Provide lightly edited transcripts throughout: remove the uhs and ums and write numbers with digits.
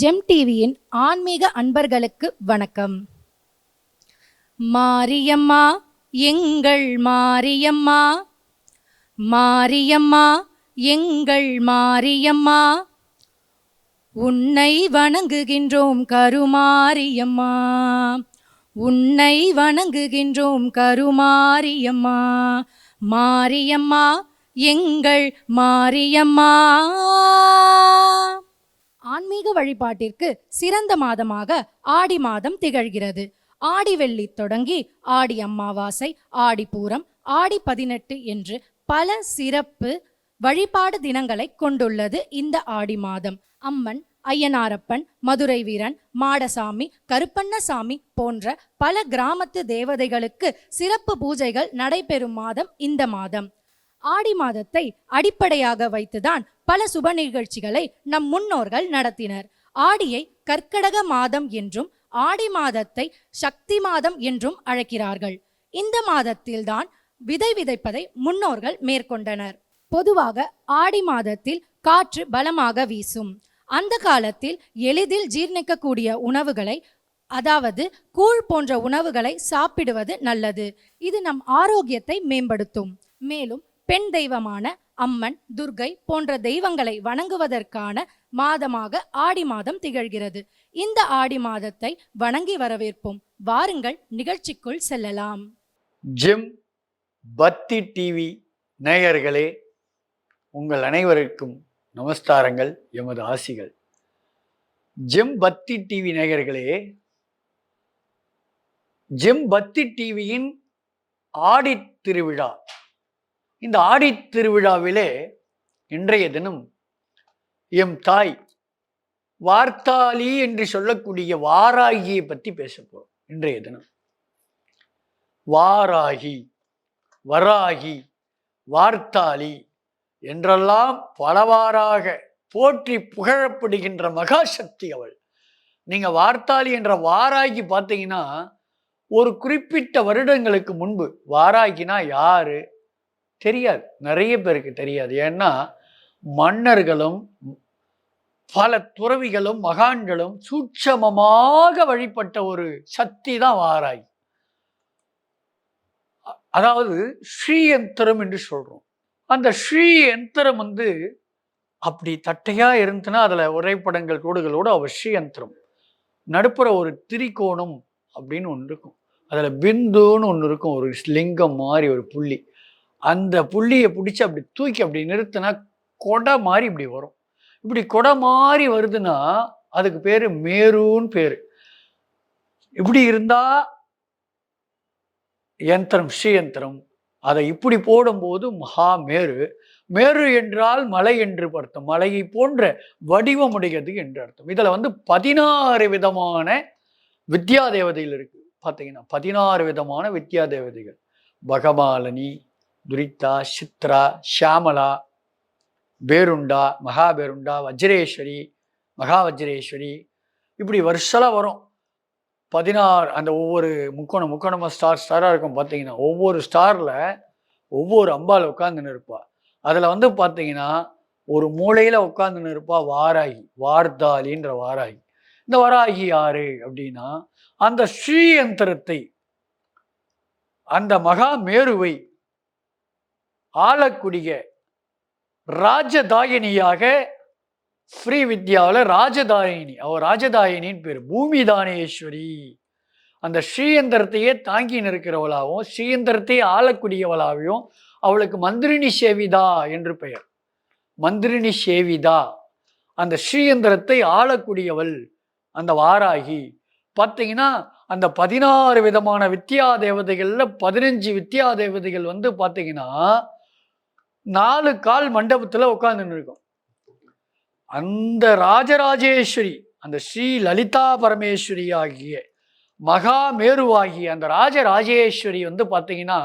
GeM டிவியின் ஆன்மீக அன்பர்களுக்கு வணக்கம். மாரியம்மா எங்கள் மாரியம்மா, மாரியம்மா எங்கள் மாரியம்மா, உன்னை வணங்குகின்றோம் கருமாரியம்மா, உன்னை வணங்குகின்றோம் கருமாரியம்மா, மாரியம்மா எங்கள் மாரியம்மா. ஆன்மீக வழிபாட்டிற்கு சிறந்த மாதமாக ஆடி மாதம் திகழ்கிறது. ஆடி வெள்ளி தொடங்கி ஆடி அமாவாசை, ஆடி பூரம், ஆடி 18 என்று பல சிறப்பு வழிபாடு தினங்களை கொண்டுள்ளது இந்த ஆடி மாதம். அம்மன், ஐயனாரப்பன், மதுரை வீரன், மாடசாமி, கருப்பண்ணசாமி போன்ற பல கிராமத்து தேவதைகளுக்கு சிறப்பு பூஜைகள் நடைபெறும் மாதம் இந்த மாதம். ஆடி மாதத்தை அடிப்படையாக வைத்துதான் பல சுப நிகழ்ச்சிகளை நம் முன்னோர்கள் நடத்தினர். ஆடியை கர்க்கடக மாதம் என்றும் ஆடி மாதத்தை சக்தி மாதம் என்றும் அழைக்கிறார்கள். இந்த மாதத்தில்தான் விதை விதைப்பதை முன்னோர்கள் மேற்கொண்டனர். பொதுவாக ஆடி மாதத்தில் காற்று பலமாக வீசும். அந்த காலத்தில் எளிதில் ஜீர்ணிக்கக்கூடிய உணவுகளை, அதாவது கூழ் போன்ற உணவுகளை சாப்பிடுவது நல்லது. இது நம் ஆரோக்கியத்தை மேம்படுத்தும். மேலும் பெண் தெய்வமான அம்மன், துர்கை போன்ற தெய்வங்களை வணங்குவதற்கான மாதமாக ஆடி மாதம் திகழ்கிறது. இந்த ஆடி மாதத்தை வணங்கி வரவேற்போம். வாருங்கள், நிகழ்ச்சிக்குள் செல்லலாம். ஜெம் பக்தி டிவி நேயர்களே, உங்கள் அனைவருக்கும் நமஸ்காரங்கள், எமது ஆசிகள். ஜெம் பக்தி டிவி நேயர்களே, ஜெம் பக்தி டிவியின் ஆடி திருவிழா, இந்த ஆடி திருவிழாவிலே இன்றைய தினம் எம் தாய் வார்த்தாளி என்று சொல்லக்கூடிய வாராகியை பற்றி பேச போறோம். இன்றைய தினம் வாராகி, வராகி, வார்த்தாளி என்றெல்லாம் பலவாறாக போற்றி புகழப்படுகின்ற மகாசக்தி அவள். நீங்க வார்த்தாளி என்ற வாராகி பார்த்தீங்கன்னா, ஒரு குறிப்பிட்ட வருடங்களுக்கு முன்பு வாராகினா யாரு தெரியாது, நிறைய பேருக்கு தெரியாது. ஏன்னா மன்னர்களும் பல துறவிகளும் மகான்களும் சூட்சமமாக வழிபட்ட ஒரு சக்தி தான் வாராகி. அதாவது ஸ்ரீயந்திரம் என்று சொல்றோம். அந்த ஸ்ரீயந்திரம் அப்படி தட்டையா இருந்துச்சுன்னா அதுல உரைப்படங்கள் கோடுகளோடு அவர் ஸ்ரீயந்திரம். நடுப்புற ஒரு திரிகோணம் அப்படின்னு ஒன்று இருக்கும், அதுல பிந்துன்னு ஒன்று இருக்கும், ஒரு லிங்கம் மாதிரி ஒரு புள்ளி. அந்த புள்ளியை பிடிச்சி அப்படி தூக்கி அப்படி நிறுத்தினா கொடை மாதிரி இப்படி வரும். இப்படி கொடை மாதிரி வருதுன்னா அதுக்கு பேரு மேருன்னு பேரு. இப்படி இருந்தா யந்திரம், ஸ்ரீயந்திரம். அதை இப்படி போடும்போது மகா மேரு. மேரு என்றால் மலை என்று அர்த்தம், மலையை போன்ற வடிவமுடையது என்று அர்த்தம். இதுல 16 விதமான வித்யா தேவதைகள் இருக்கு. பார்த்தீங்கன்னா 16 விதமான வித்யா தேவதைகள். பகமாலினி, துரிதா, சித்ரா, ஷியாமலா, பேருண்டா, மகாபேருண்டா, வஜ்ரேஸ்வரி, மகா வஜ்ரேஸ்வரி, இப்படி வருஷலாம் வரும் 16. அந்த ஒவ்வொரு முக்கோணமா ஸ்டாரா இருக்கும். பார்த்தீங்கன்னா ஒவ்வொரு ஸ்டார்ல ஒவ்வொரு அம்பாள் உட்காந்துன்னு இருப்பா. அதுல பார்த்தீங்கன்னா ஒரு மூலையில உட்காந்துன்னு இருப்பா வாராகி, வார்த்தாளின்ற வாராகி. இந்த வாராகி யாரு அப்படின்னா, அந்த ஸ்ரீயந்திரத்தை, அந்த மகா மேருவை ஆளக்கூடிய ராஜதாயினியாக ஸ்ரீ வித்யாவில் ராஜதாயினி, அவர் ராஜதாயினின்னு பேர். பூமிதானேஸ்வரி. அந்த ஸ்ரீயந்திரத்தையே தாங்கி நிற்கிறவளாகவும் ஸ்ரீயந்திரத்தையே ஆளக்கூடியவளாகவும் அவளுக்கு மந்திரினி சேவிதா என்று பெயர். மந்திரினி சேவிதா, அந்த ஸ்ரீயந்திரத்தை ஆளக்கூடியவள் அந்த வாராகி. பார்த்தீங்கன்னா அந்த 16 விதமான வித்யா தேவதைகள்ல 15 வித்யா தேவதைகள் பார்த்தீங்கன்னா 4 கால் மண்டபத்துல உட்கார்ந்து இருக்கும். அந்த ராஜராஜேஸ்வரி, அந்த ஸ்ரீ லலிதா பரமேஸ்வரி ஆகிய மகா மேருவாகிய அந்த ராஜராஜேஸ்வரி பார்த்தீங்கன்னா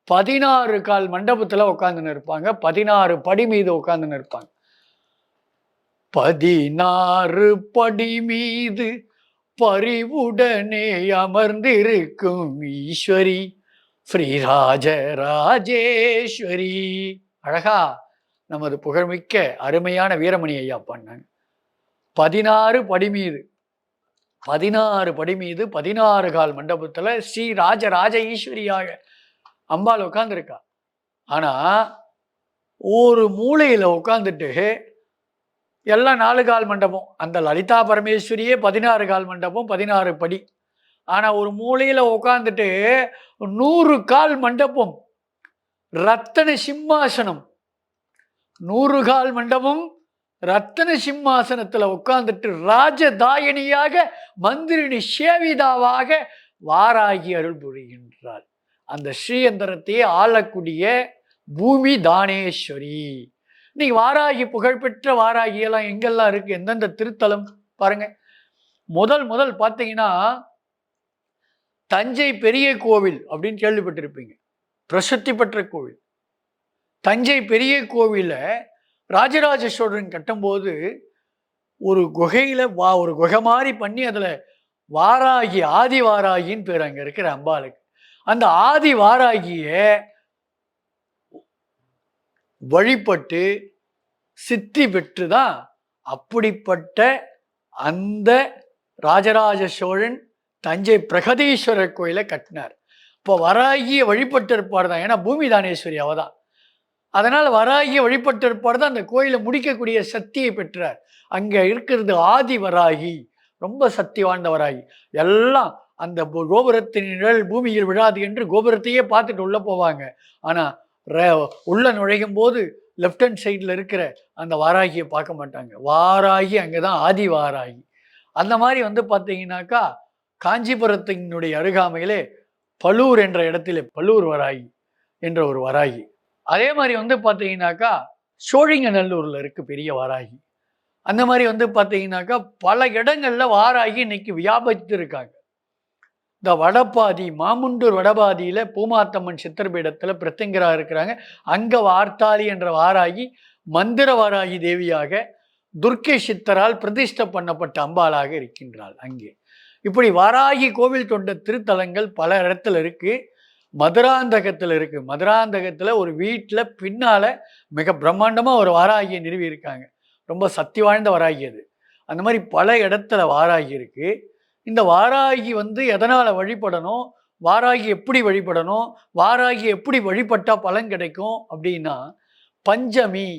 16 கால் மண்டபத்துல உட்கார்ந்து இருப்பாங்க. 16 படி மீது உட்கார்ந்து இருப்பாங்க. 16 படி மீது பரிவுடனே அமர்ந்திருக்கும் ஈஸ்வரி ஸ்ரீராஜ ராஜேஸ்வரி. அழகா நமது புகழ்மிக்க அருமையான வீரமணி ஐயா பண்ணாங்க. 16 படி மீது 16 படி மீது 16 கால் மண்டபத்துல ஸ்ரீ ராஜராஜ ஈஸ்வரியாக அம்பாள் உட்கார்ந்துருக்கா. ஆனா ஒரு மூலையில உட்கார்ந்துட்டு எல்லாம் 4 கால் மண்டபம். அந்த லலிதா பரமேஸ்வரியே 16 கால் மண்டபம், 16 படி. ஆனா ஒரு மூலையில உட்கார்ந்துட்டு 100 கால் மண்டபம், ரத்தன சிம்மாசனம், 100 கால் மண்டபம் ரத்தன சிம்மாசனத்துல உட்கார்ந்துட்டு ராஜதாயணியாக மந்திரினி சேவிதாவாக வாராகி அருள் புரிகின்றாள். அந்த ஸ்ரீயந்திரத்தையே ஆளக்கூடிய பூமி தானேஸ்வரி. இன்னைக்கு வாராகி, புகழ்பெற்ற வாராகி எல்லாம் எங்கெல்லாம் இருக்கு, எந்தெந்த திருத்தலம் பாருங்க. முதல் பார்த்தீங்கன்னா தஞ்சை பெரிய கோவில் அப்படின்னு கேள்விப்பட்டிருப்பீங்க, பிரசித்தி பெற்ற கோவில். தஞ்சை பெரிய கோவில ராஜராஜ சோழன் கட்டும்போது ஒரு குகையில ஒரு குகை மாதிரி பண்ணி அதுல வாராகி, ஆதி வாராகின்னு பேர் அங்க இருக்கிற அம்பாளுக்கு. அந்த ஆதி வாராகிய வழிபட்டு சித்தி பெற்றுதான் அப்படிப்பட்ட அந்த ராஜராஜ சோழன் தஞ்சை பிரகதீஸ்வரர் கோயிலை கட்டினார். இப்போ வராகிய வழிபட்டிருப்பார் தான், ஏன்னா பூமி தானேஸ்வரி அவதான். அதனால் வராகிய வழிபட்டிருப்பார் தான் அந்த கோயிலை முடிக்கக்கூடிய சக்தியை பெற்றார். அங்கே இருக்கிறது ஆதி வராகி, ரொம்ப சக்தி வாழ்ந்த வராகி. எல்லாம் அந்த கோபுரத்தின் நிழல் பூமியில் விழாது என்று கோபுரத்தையே பார்த்துட்டு உள்ள போவாங்க. ஆனால் உள்ள நுழையும் போது லெஃப்ட் ஹேண்ட் சைடில் இருக்கிற அந்த வாராகியை பார்க்க மாட்டாங்க. வாராகி அங்கே தான் ஆதி வாராகி. அந்த மாதிரி பார்த்தீங்கன்னாக்கா காஞ்சிபுரத்தினுடைய அருகாமையிலே பலூர் என்ற இடத்திலே பலூர் வராகி என்ற ஒரு வராகி. அதே மாதிரி பார்த்தீங்கன்னாக்கா சோழிங்கநல்லூர்ல இருக்கு பெரிய வாராகி. அந்த மாதிரி பார்த்தீங்கன்னாக்கா பல இடங்கள்ல வாராகி இன்னைக்கு வியாபித்து இருக்காங்க. இந்த வடபாதி, மாமுண்டூர் வடபாதியில பூமாத்தம்மன் சித்திரபீடத்துல பிரத்திங்கரா இருக்கிறாங்க. அங்க வார்த்தாளி என்ற வாராகி மந்திர வாராகி தேவியாக துர்க்கை சித்தரால் பிரதிஷ்டை பண்ணப்பட்ட அம்பாளாக இருக்கின்றாள். அங்கே இப்படி வாராகி கோவில் கொண்ட திருத்தலங்கள் பல இடத்துல இருக்கு. மதுராந்தகத்துல இருக்கு. மதுராந்தகத்துல ஒரு வீட்டுல பின்னால மிக பிரம்மாண்டமா ஒரு வாராகியை நிறுவி இருக்காங்க. ரொம்ப சக்தி வாய்ந்த வாராகி அது. அந்த மாதிரி பல இடத்துல வாராகி இருக்கு. இந்த வாராகி எதனால வழிபடணும், வாராகி எப்படி வழிபடணும், வாராகி எப்படி வழிபட்டா பலன் கிடைக்கும் அப்படின்னா, பஞ்சமி.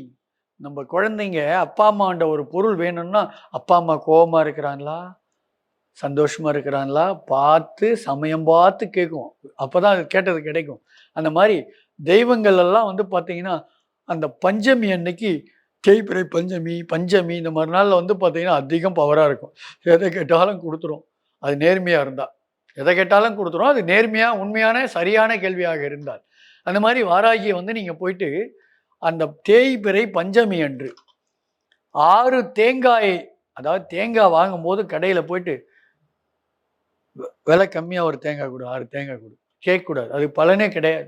நம்ம குழந்தைங்க அப்பா அம்மாண்ட ஒரு பொருள் வேணும்னா, அப்பா அம்மா கோபமா இருக்கிறாங்களா, சந்தோஷமா இருக்கிறாங்களா பார்த்து சமயம் பார்த்து கேட்கும். அப்போதான் அது கேட்டது கிடைக்கும். அந்த மாதிரி தெய்வங்கள் எல்லாம் பார்த்தீங்கன்னா அந்த பஞ்சமி அன்னைக்கு, தேய்பிறை பஞ்சமி, பஞ்சமி இந்த மாதிரி நாளில் பார்த்தீங்கன்னா அதிகம் பவராக இருக்கும். எதை கேட்டாலும் கொடுத்துரும், அது நேர்மையாக இருந்தால். எதை கேட்டாலும் கொடுத்துரும், அது நேர்மையாக உண்மையான சரியான கேள்வியாக இருந்தால். அந்த மாதிரி வாராகியை நீங்கள் போயிட்டு அந்த தேய்பிறை பஞ்சமி அன்று 6 தேங்காயை, அதாவது தேங்காய் வாங்கும்போது கடையில் போயிட்டு விலை கம்மியாக ஒரு தேங்காய் கொடு, 6 தேங்காய் கொடு கேட்கக்கூடாது. அது பலனே கிடையாது.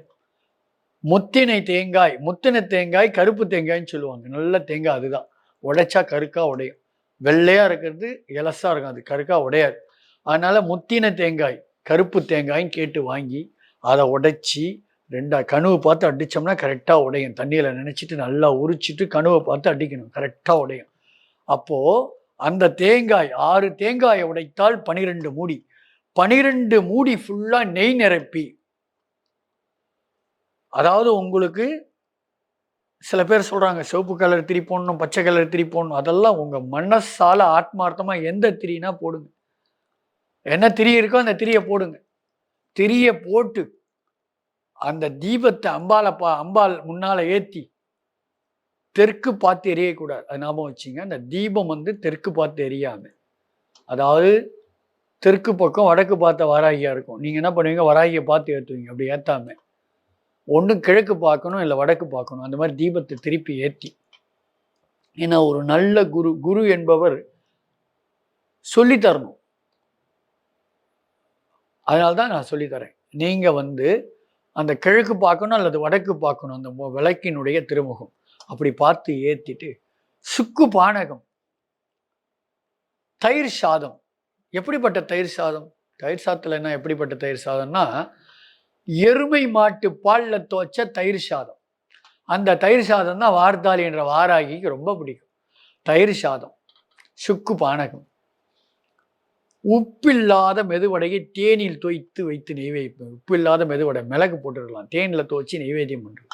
முத்தினை தேங்காய், முத்தின தேங்காய் கருப்பு தேங்காய்ன்னு சொல்லுவாங்க. நல்ல தேங்காய் அதுதான். உடைச்சா கருக்கா உடையும். வெள்ளையா இருக்கிறது இலசா இருக்கும், அது கருக்கா உடையாது. அதனால முத்தின தேங்காய் கருப்பு தேங்காய்ன்னு கேட்டு வாங்கி அதை உடைச்சி 2 கணுவை பார்த்து அடித்தோம்னா கரெக்டாக உடையும். தண்ணியில் நினச்சிட்டு நல்லா உரிச்சிட்டு கணுவை பார்த்து அடிக்கணும், கரெக்டாக உடையும். அப்போது அந்த தேங்காய் 6 தேங்காயை உடைத்தால் 12 மூடி, 12 மூடி ஃபுல்லாக நெய் நிரப்பி, அதாவது உங்களுக்கு சில பேர் சொல்கிறாங்க சிவப்பு கலர் திரி போடணும், பச்சை கலர் திரி போடணும். அதெல்லாம் உங்கள் மனசால ஆத்மார்த்தமாக எந்த திரினா போடுங்க. என்ன திரி இருக்கோ அந்த திரியை போடுங்க. திரியை போட்டு அந்த தீபத்தை அம்பாள் முன்னால ஏற்றி தெற்கு பார்த்து எரியக்கூடாது. அது ஞாபகம் வச்சுங்க. அந்த தீபம் தெற்கு பார்த்து எரியாம, அதாவது தெற்கு பக்கம் வடக்கு பார்த்த வாராகியா இருக்கும். நீங்கள் என்ன பண்ணுவீங்க, வராகியை பார்த்து ஏற்றுவீங்க. அப்படி ஏற்றாம ஒன்று கிழக்கு பார்க்கணும், இல்லை வடக்கு பார்க்கணும். அந்த மாதிரி தீபத்தை திருப்பி ஏற்றி, ஏன்னா ஒரு நல்ல குரு என்பவர் சொல்லித்தரணும். அதனால்தான் நான் சொல்லித்தரேன். நீங்கள் அந்த கிழக்கு பார்க்கணும் அல்லது வடக்கு பார்க்கணும். அந்த விளக்கினுடைய திருமுகம் அப்படி பார்த்து ஏற்றிட்டு, சுக்கு பானகம், தயிர் சாதம். எப்படிப்பட்ட தயிர் சாதம்? தயிர் சாதத்தில் என்ன எப்படிப்பட்ட தயிர் சாதம்னா, எருமை மாட்டு பாலில் துவைச்ச தயிர் சாதம். அந்த தயிர் சாதம் தான் வார்த்தாளி என்ற வாராகிக்கு ரொம்ப பிடிக்கும். தயிர் சாதம், சுக்கு பானகம், உப்பில்லாத மெதுவடையை தேனில் தோய்த்து வைத்து நெய்வேதியம். உப்பில்லாத மெதுவடை மிளகு போட்டுருக்கலாம், தேனில் துவைச்சி நெய்வேத்தியம் பண்ணுறது.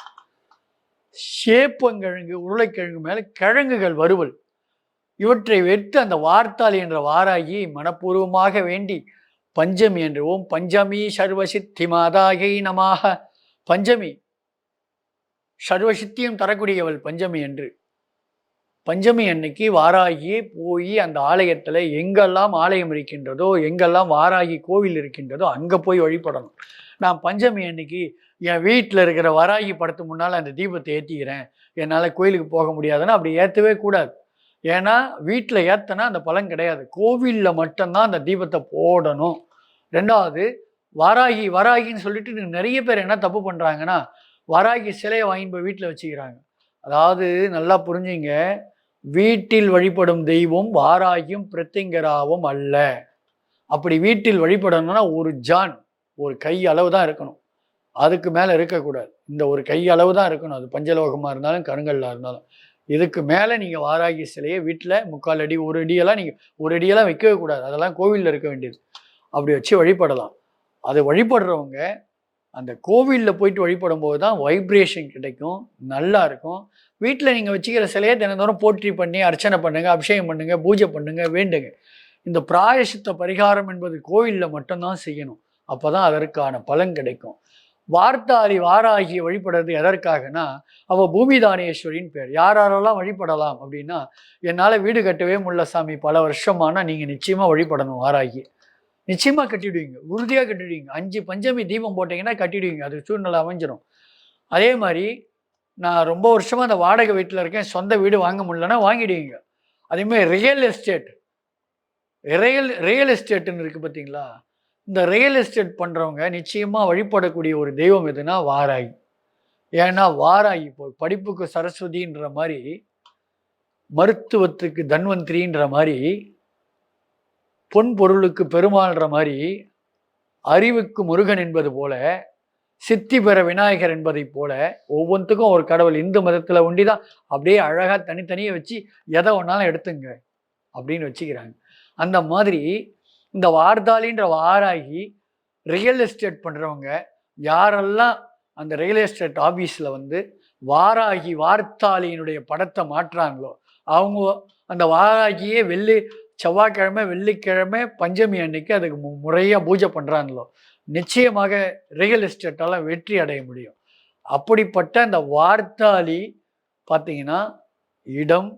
சேப்பங்கிழங்கு, உருளைக்கிழங்கு மேலே கிழங்குகள் வறுவல், இவற்றை வைத்து அந்த வார்த்தாளி என்ற வாராகி மனப்பூர்வமாக வேண்டி பஞ்சமி என்று ஓம் பஞ்சமி சர்வசித்தி மாதாகை நமாக. பஞ்சமி சர்வசித்தியும் தரக்கூடியவள் பஞ்சமி என்று. பஞ்சமி அன்னைக்கு வாராகியே போய் அந்த ஆலயத்தில் எங்கெல்லாம் ஆலயம் இருக்கின்றதோ, எங்கெல்லாம் வாராகி கோவில் இருக்கின்றதோ அங்கே போய் வழிபடணும். நான் பஞ்சமி அன்னைக்கு என் வீட்டில் இருக்கிற வாராகி படத்து முன்னால் அந்த தீபத்தை ஏற்றிக்கிறேன், என்னால் கோயிலுக்கு போக முடியாதுன்னா அப்படி ஏற்றவே கூடாது. ஏன்னா வீட்டில் ஏற்றினா அந்த பலன் கிடையாது. கோவிலில் மட்டும்தான் அந்த தீபத்தை போடணும். ரெண்டாவது, வாராகின்னு சொல்லிட்டு நிறைய பேர் என்ன தப்பு பண்ணுறாங்கன்னா, வாராகி சிலையை வாங்கி போய் வீட்டில் வச்சுக்கிறாங்க. அதாவது நல்லா புரிஞ்சுங்க, வீட்டில் வழிபடும் தெய்வம் வாராகியும் பிரத்திங்கராவும் அல்ல. அப்படி வீட்டில் வழிபடணும்னா ஒரு ஜான், ஒரு கை அளவு தான் இருக்கணும், அதுக்கு மேலே இருக்கக்கூடாது. இந்த ஒரு கை அளவு தான் இருக்கணும், அது பஞ்சலோகமாக இருந்தாலும் கருங்கல்லாக இருந்தாலும். இதுக்கு மேலே நீங்கள் வாராகி சிலையை வீட்டில் 3/4 அடி 1 அடியெல்லாம் நீங்கள் 1 அடியெல்லாம் வைக்கவே கூடாது. அதெல்லாம் கோவிலில் இருக்க வேண்டியது. அப்படி வச்சு வழிபடலாம். அது வழிபடுறவங்க அந்த கோவிலில் போயிட்டு வழிபடும் போது தான் வைப்ரேஷன் கிடைக்கும், நல்லா இருக்கும். வீட்டில் நீங்கள் வச்சுக்கிற சிலையை தினந்தோறும் போற்றி பண்ணி அர்ச்சனை பண்ணுங்க, அபிஷேகம் பண்ணுங்க, பூஜை பண்ணுங்க, வேண்டுங்க. இந்த பிராயசித்த பரிகாரம் என்பது கோவிலில் மட்டும்தான் செய்யணும். அப்போ தான் அதற்கான பலன் கிடைக்கும். வார்த்தாளி வாராகியை வழிபடுறது எதற்காகனா, அவள் பூமிதானேஸ்வரின்னு பேர். யாரெல்லாம் வழிபடலாம் அப்படின்னா, என்னால் வீடு கட்டவே முடியல சாமி, பல வருஷமானா நீங்கள் நிச்சயமாக வழிபடணும் வாராகி. நிச்சயமாக கட்டிடுவீங்க, உறுதியாக கட்டிடுவீங்க. 5 பஞ்சமி தீபம் போட்டிங்கன்னா கட்டிடுவீங்க, அது சூழ்நிலை அமைஞ்சிடும். அதே மாதிரி நான் ரொம்ப வருஷமாக அந்த வாடகை வீட்டில் இருக்கேன், சொந்த வீடு வாங்க முடியலன்னா வாங்கிடுவீங்க. அதேமாதிரி ரியல் எஸ்டேட்டுன்னு இருக்குது பார்த்தீங்களா, இந்த ரியல் எஸ்டேட் பண்ணுறவங்க நிச்சயமாக வழிபடக்கூடிய ஒரு தெய்வம் எதுனா வாராகி. ஏன்னா வாராகி இப்போ படிப்புக்கு சரஸ்வதின்ற மாதிரி, மருத்துவத்துக்கு தன்வந்திரின்ற மாதிரி, பொன் பொருளுக்கு பெருமாள்ன்ற மாதிரி, அறிவுக்கு முருகன் என்பது போல, சித்தி பெற விநாயகர் என்பதை போல, ஒவ்வொன்றுக்கும் ஒரு கடவுள். இந்து மதத்தில் ஒண்டிதான் அப்படியே அழகாக தனித்தனியே வச்சு எதை ஒன்றாலும் எடுத்துங்க அப்படின்னு வச்சுக்கிறாங்க. அந்த மாதிரி இந்த வார்த்தாளின்ற வாராகி ரியல் எஸ்டேட் பண்ணுறவங்க யாரெல்லாம் அந்த ரியல் எஸ்டேட் ஆஃபீஸில் வந்து வார்த்தாளியினுடைய படத்தை மாற்றுறாங்களோ, அவங்க அந்த வாராகியே செவ்வாய்க்கிழமை வெள்ளிக்கிழமை பஞ்சமி அன்னைக்கு அதுக்கு முறையாக பூஜை பண்ணுறாங்களோ, நிச்சயமாக ரியல் எஸ்டேட்டால் வெற்றி அடைய முடியும். அப்படிப்பட்ட அந்த வார்த்தாளி பார்த்தீங்கன்னா, இடம்,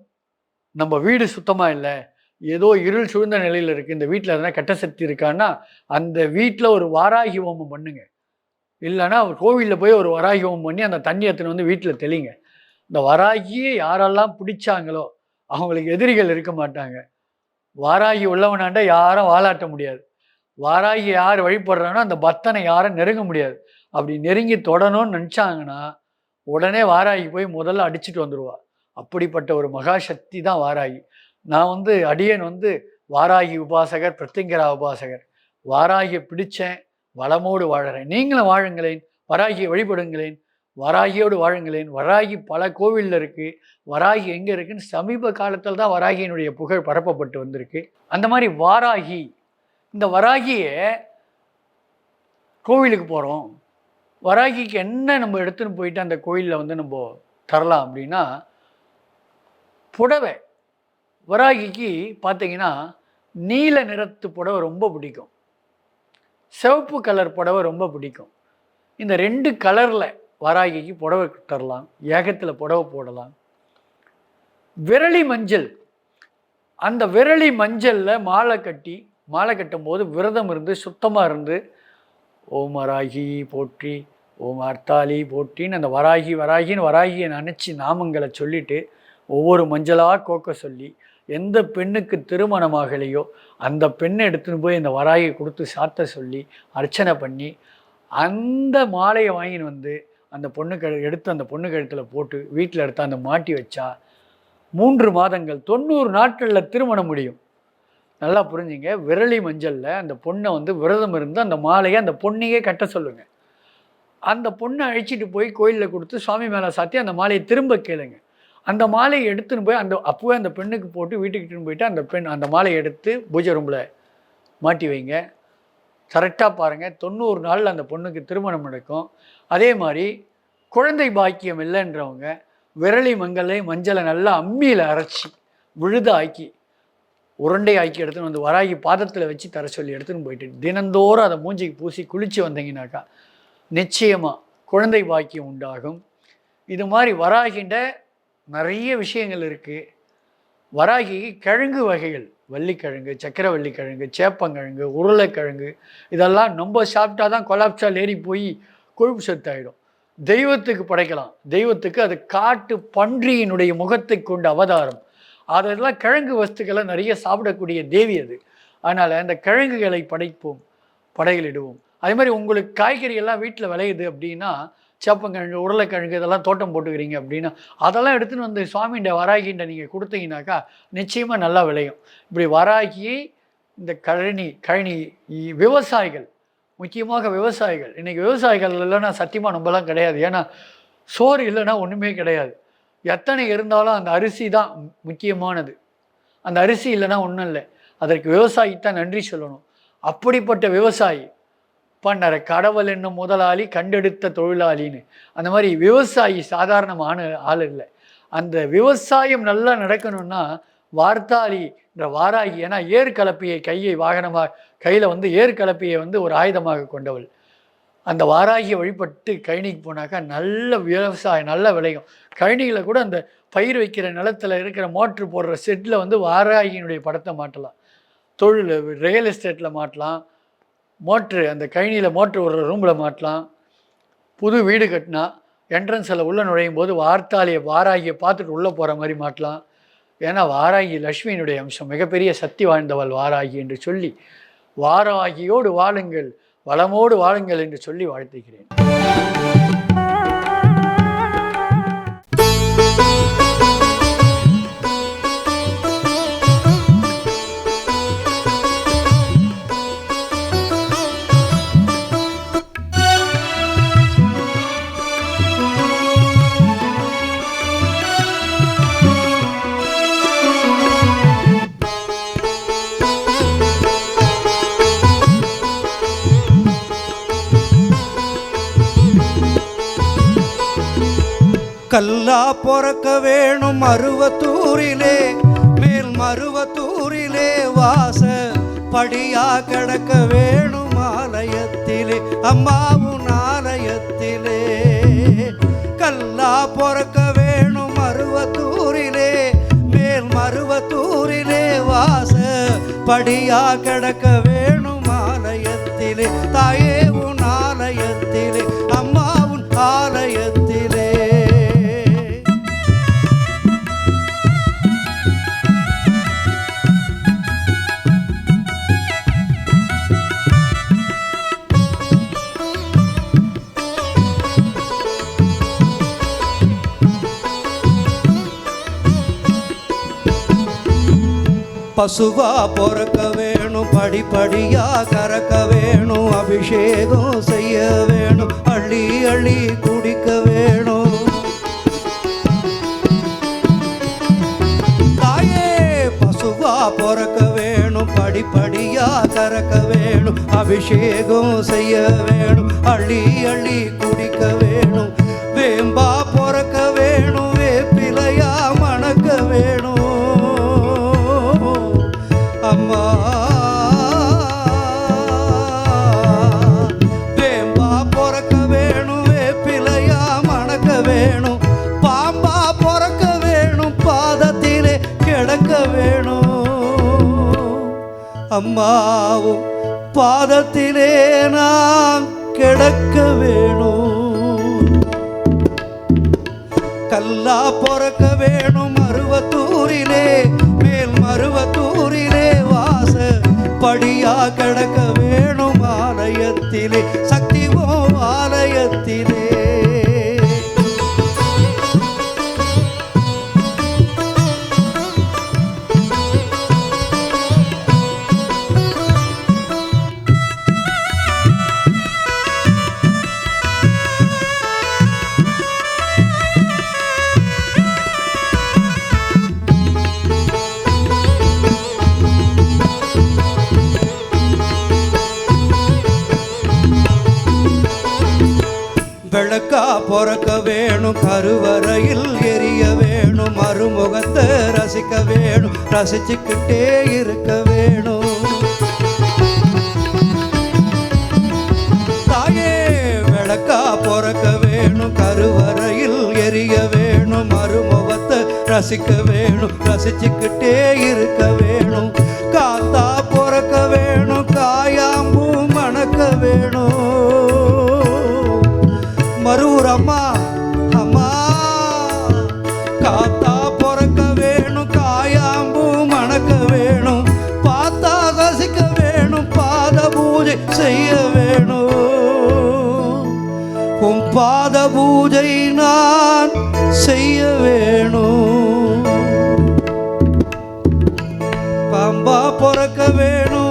நம்ம வீடு சுத்தமாக இல்லை, ஏதோ இருள் சூழ்ந்த நிலையில் இருக்குது, இந்த வீட்டில் எதனா கெட்ட சக்தி இருக்கான்னா அந்த வீட்டில் ஒரு வாராகி ஹோமம் பண்ணுங்க. இல்லைன்னா கோவிலில் போய் ஒரு வராகி ஹோமம் பண்ணி அந்த தண்ணி எடுத்துன்னு வந்து வீட்டில் தெளிங்க. இந்த வராகியை யாரெல்லாம் பிடிச்சாங்களோ அவங்களுக்கு எதிரிகள் இருக்க மாட்டாங்க. வாராகி உள்ளவனாண்ட யாரும் வாலாட்ட முடியாது. வாராகி யார் வழிபடுறானோ அந்த பக்தனை யாரும் நெருங்க முடியாது. அப்படி நெருங்கி தொடணும்னு நினச்சாங்கன்னா உடனே வாராகி போய் முதல்ல அடிச்சுட்டு வந்துடுவா. அப்படிப்பட்ட ஒரு மகாசக்தி தான் வாராகி. நான் அடியேன் வாராகி உபாசகர், பிரத்திங்கரா உபாசகர். வாராகியை பிடிச்சேன், வளமோடு வாழறேன். நீங்களும் வாழுங்களேன், வராகியை வழிபடுங்களேன், வராகியோடு வாழுங்களேன். வராகி பல கோவிலில் இருக்குது. வராகி எங்கே இருக்குன்னு சமீப காலத்தில் தான் வராகியினுடைய புகழ் பரப்பப்பட்டு வந்திருக்கு. அந்த மாதிரி வாராகி, இந்த வராகியை கோவிலுக்கு போகிறோம், வராகிக்கு என்ன நம்ம எடுத்துன்னு போயிட்டு அந்த கோயிலில் நம்ம தரலாம் அப்படின்னா, புடவை. வராகிக்கு பார்த்தீங்கன்னா நீல நிறத்து புடவை ரொம்ப பிடிக்கும், சிவப்பு கலர் புடவை ரொம்ப பிடிக்கும். இந்த 2 கலரில் வராகிக்கு புடவை தரலாம், ஏகத்தில் புடவை போடலாம். விரலி மஞ்சள், அந்த விரலி மஞ்சளில் மாலை கட்டும் போது விரதம் இருந்து சுத்தமாக இருந்து ஓம் வராகி போற்றி, ஓம் அர்த்தாளி போற்றின்னு அந்த வராகின்னு வராகியை நினச்சி நாமங்களை சொல்லிட்டு ஒவ்வொரு மஞ்சளாக கோக்க சொல்லி, எந்த பெண்ணுக்கு திருமணமாகலையோ அந்த பெண்ணை எடுத்துன்னு போய் இந்த வராகியை கொடுத்து சாத்த சொல்லி அர்ச்சனை பண்ணி அந்த மாலையை வாங்கின்னு அந்த எடுத்து அந்த பொண்ணு கழுத்தில் போட்டு வீட்டில் எடுத்து அந்த மாட்டி வச்சா 3 மாதங்கள் 90 நாட்களில் திருமணம் முடியும். நல்லா புரிஞ்சுங்க. விரலி மஞ்சளில் அந்த பொண்ணை விரதம் இருந்து அந்த மாலையை அந்த பொண்ணையே கட்ட சொல்லுங்க. அந்த பொண்ணை அழைச்சிட்டு போய் கோயிலில் கொடுத்து சுவாமி மேலே சாத்தி அந்த மாலையை திரும்ப கேளுங்க. அந்த மாலையை எடுத்துன்னு போய் அப்போவே அந்த பெண்ணுக்கு போட்டு வீட்டுக்கு எடுத்துன்னு போயிட்டு அந்த பெண் அந்த மாலையை எடுத்து பூஜை ரூமில் மாட்டி வைங்க. கரெக்டாக பாருங்கள், 90 நாளில் அந்த பொண்ணுக்கு திருமணம் நடக்கும். அதே மாதிரி குழந்தை பாக்கியம் இல்லைன்றவங்க விரலி மஞ்சளை நல்லா அம்மியில் அரைச்சி விழுதாக்கி உருண்டை ஆக்கி எடுத்துன்னு வந்து வராகி பாதத்தில் வச்சு தர சொல்லி எடுத்துன்னு போயிட்டு தினந்தோறும் அதை மூஞ்சிக்கு பூசி குளித்து வந்தீங்கன்னாக்கா நிச்சயமாக குழந்தை பாக்கியம் உண்டாகும். இது மாதிரி வராகின்ற நிறைய விஷயங்கள் இருக்குது. வராகி கிழங்கு வகைகள், வள்ளிக்கிழங்கு, சக்கரவள்ளிக்கிழங்கு, சேப்பங்கிழங்கு, உருளைக்கிழங்கு இதெல்லாம் நம்ம சாப்பிட்டா தான் கொலாப்சால் ஏறி போய் கொழுப்பு சத்தாயிடும். தெய்வத்துக்கு படைக்கலாம். தெய்வத்துக்கு அது காட்டு பன்றியினுடைய முகத்தை கொண்ட அவதாரம். அதெல்லாம் கிழங்கு வஸ்துக்களை நிறைய சாப்பிடக்கூடிய தேவி அது. அதனால் அந்த கிழங்குகளை படைப்போம், படையலிடுவோம். அதே மாதிரி உங்களுக்கு காய்கறி எல்லாம் வீட்டில் விளையுது அப்படின்னா, சேப்பங்கிழங்கு, உருளைக்கிழங்கு இதெல்லாம் தோட்டம் போட்டுக்கிறீங்க அப்படின்னா அதெல்லாம் எடுத்துன்னு வந்து சுவாமிகிட்ட வராகின்ற நீங்கள் கொடுத்தீங்கன்னாக்கா நிச்சயமாக நல்லா விளையும். இப்படி வராகி இந்த கழனி விவசாயிகள், முக்கியமாக விவசாயிகள், இன்றைக்கி விவசாயிகள் இல்லைன்னா சத்தியமாக நம்மலாம் கிடையாது. ஏன்னா சோறு இல்லைன்னா ஒன்றுமே கிடையாது. எத்தனை இருந்தாலும் அந்த அரிசி தான் முக்கியமானது. அந்த அரிசி இல்லைன்னா ஒன்றும் இல்லை. அதற்கு விவசாயித்தான் நன்றி சொல்லணும். அப்படிப்பட்ட விவசாயி பண்ணற கடவுள் என்னும் முதலாளி கண்டெடுத்த தொழிலாளின்னு அந்த மாதிரி விவசாயி சாதாரணமான ஆள் இல்லை. அந்த விவசாயம் நல்லா நடக்கணும்னா வார்த்தாளின்ற வாராகி, ஏன்னா ஏற்கலப்பையை வாகனமாக கையில் வந்து ஏற்கலப்பையை வந்து ஒரு ஆயுதமாக கொண்டவள். அந்த வாராகியை வழிபட்டு கழனிக்கு போனாக்கா நல்ல விவசாயம் நல்லா விளையும். கழனியில் கூட அந்த பயிர் வைக்கிற நிலத்தில் இருக்கிற மோட்ரு போடுற செட்டில் வந்து வாராகியினுடைய படத்தை மாட்டலாம். தொழில் ரியல் எஸ்டேட்டில் மாட்டலாம். மோட்ரு அந்த கழனியில் மோட்ரு ஒரு ரூமில் மாட்டலாம். புது வீடு கட்டினா என்ட்ரன்ஸில் உள்ளே நுழையும் போது வாராகியை பார்த்துட்டு உள்ளே போகிற மாதிரி மாட்டலாம். ஏன்னா வாராகி லக்ஷ்மியினுடைய அம்சம், மிகப்பெரிய சக்தி வாழ்ந்தவள் வாராகி என்று சொல்லி வாராகியோடு வாழுங்கள், வளமோடு வாழுங்கள் என்று சொல்லி வாழ்த்துகிறேன். கல்லா பொறக்க வேணும் மருவத்தூரிலே, மேல் மருவத்தூரிலே வாச படியா கிடக்க வேணும் ஆலயத்திலே, அம்மாவும் ஆலயத்திலே. கல்லா பொறக்க வேணும் மருவத்தூரிலே, மேல் மருவத்தூரிலே வாச படியா கிடக்க வேணும் ஆலயத்திலே, தாயே உன் ஆலயத்திலே, அம்மா உன் ஆலயத்திலே. பசுவா பொறக்க வேணும், படிப்படியா கறக்க வேணும், அபிஷேகம் செய்ய வேணும், அள்ளி அள்ளி குடிக்க வேணும். தாயே பசுவா பொறக்க வேணும், படிப்படியா கறக்க வேணும், அபிஷேகம் செய்ய வேணும், அள்ளி அள்ளி குடிக்க வேணும். வேம்பா பொறக்க வேணும், வேப்பிலையா மணக்க வேணும். அம்மா வேம்பா பொறக்க வேணும், வேப்பிலையா மணக்க வேணும், பாம்பா பொறக்க வேணும், பாதத்திலே கிடக்க வேணும். அம்மாவும் பாதத்திலே நான் கிடக்க வேணும். கல்லா பொறக்க வேணும் மருவத்தூரிலே, மேல் மருவத்தூரிலே வாச படியா கிடக்க வேணும் ஆலயத்திலே, சக்திவோ ஆலயத்திலே. விளக்கா பொறக்க வேணும், கருவறையில் எரிய வேணும், மறுமுகத்தை ரசிக்க வேணும், ரசிச்சுக்கிட்டே இருக்க வேணும். தாயே விளக்கா பொறக்க வேணும், கருவறையில் எரிய வேணும், மறுமுகத்தை ரசிக்க வேணும், ரசிச்சுக்கிட்டே இருக்க வேணும். காத்தா பொறக்க வேணும், காயாம்பூ மணக்க வேணும். மருவூர் அம்மா அம்மா காத்தா பொறக்க வேணும், காயாம்பூ மணக்க வேணும், பார்த்தா ரசிக்க வேணும், பாத பூஜை செய்ய வேணும். உன் பாத பூஜை நான் செய்ய வேணும். பாம்பா பொறக்க வேணும்,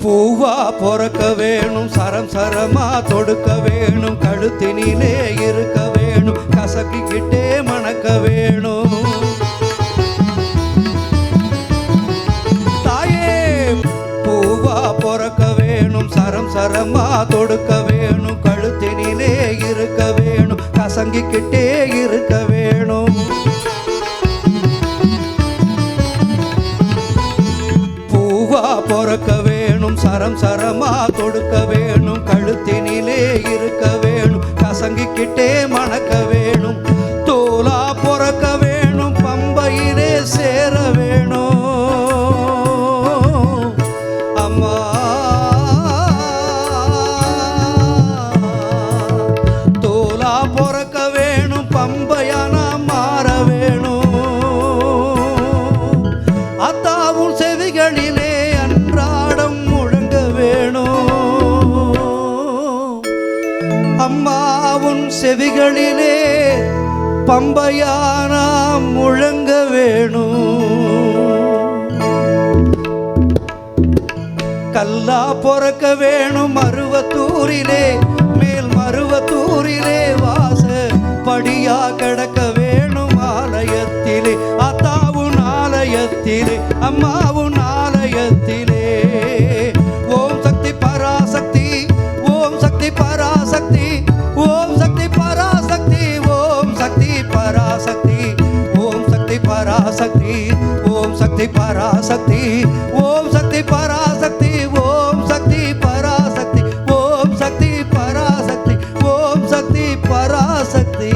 பூவா பொறக்க வேணும், சரம் சரமா தொடுக்க வேணும், கழுத்தினிலே இருக்க வேணும், கசக்கிக்கிட்டே மணக்க வேணும். தாயே பூவா பொறக்க வேணும், சரம் சரமா தொடுக்க வேணும், கழுத்தினிலே இருக்க வேணும், கசங்கிக்கிட்டே இருக்க வேணும். பூவா பொறக்க வேணும், சரம் சரமா தொடுக்க வேணும், கழுத்தினிலே இருக்க வேணும், கசங்கிக்கிட்டே மணக்க வேணும். தோலா பொறக்க வேணும், பம்பையிலே சேர வேணும். அம்மா தோலா பொறக்க வேணும், பம்பையானா மாற வேணும். அத்தாவும் செவிகளிலே அன்றாடம் முழங்க வேணும். அம்மாவும் செவிகளிலே பம்பையானா முழங்க வேணும். கல்லா பொறக்க வேணும், மருவத்தூரிலே மேல் மருவத்தூரிலே வாச படியா கிடக்க வேணும். ஆலயத்திலே அத்தாவும் ஆலயத்திலே அம்மாவும் ஆலயத்திலே. ஓம் சக்தி பராசக்தி, ஓம் சக்தி பராசக்தி, ஓம் சக்தி பராசக்தி, ஓம் சக்தி பராசக்தி, ஓம் சக்தி பராசக்தி, ஓம் சக்தி பராசக்தி, ஓம் சக்தி பராசக்தி, ஓம் சக்தி பராசக்தி, ஓம் சக்தி பராசக்தி, ஓம் சக்தி பராசக்தி.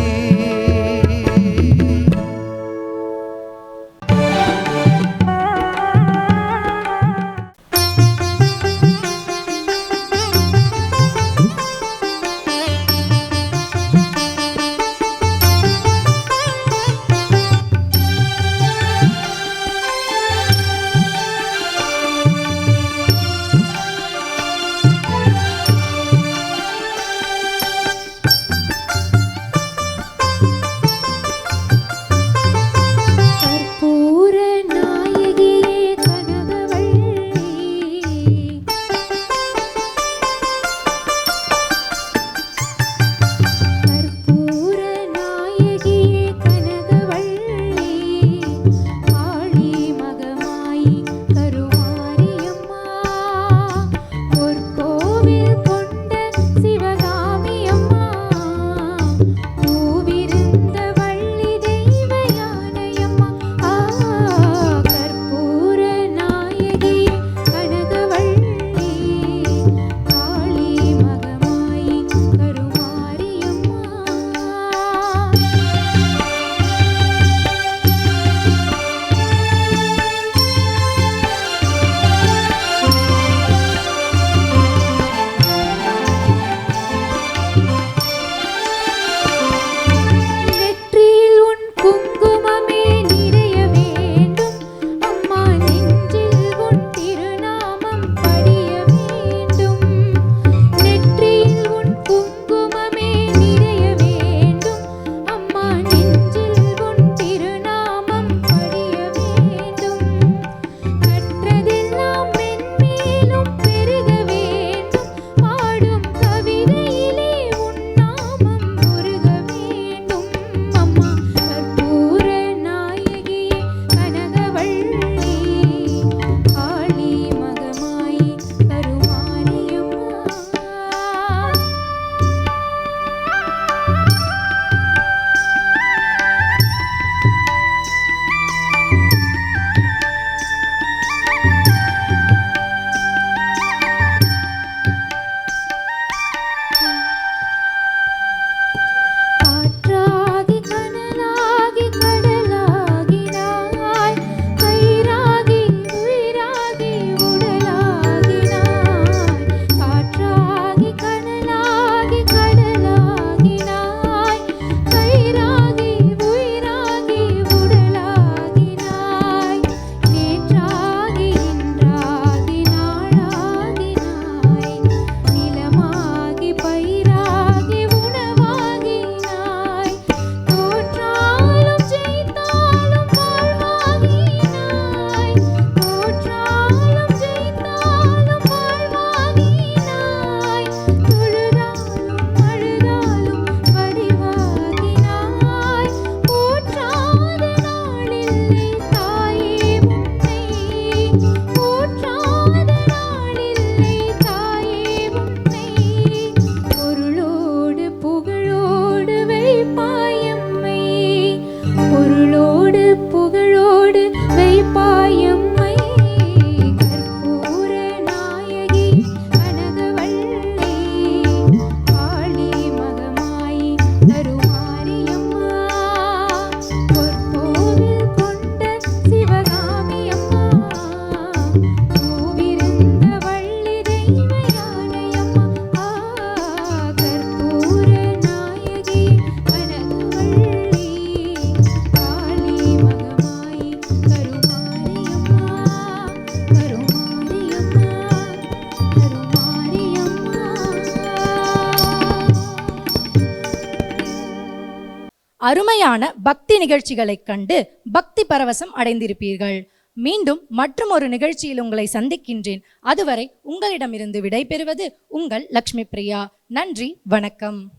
அருமையான பக்தி நிகழ்ச்சிகளைக் கண்டு பக்தி பரவசம் அடைந்திருப்பீர்கள். மீண்டும் மற்றும் ஒரு நிகழ்ச்சியில் உங்களை சந்திக்கின்றேன். அதுவரை உங்களிடமிருந்து விடைபெறுவது உங்கள் லக்ஷ்மி பிரியா. நன்றி, வணக்கம்.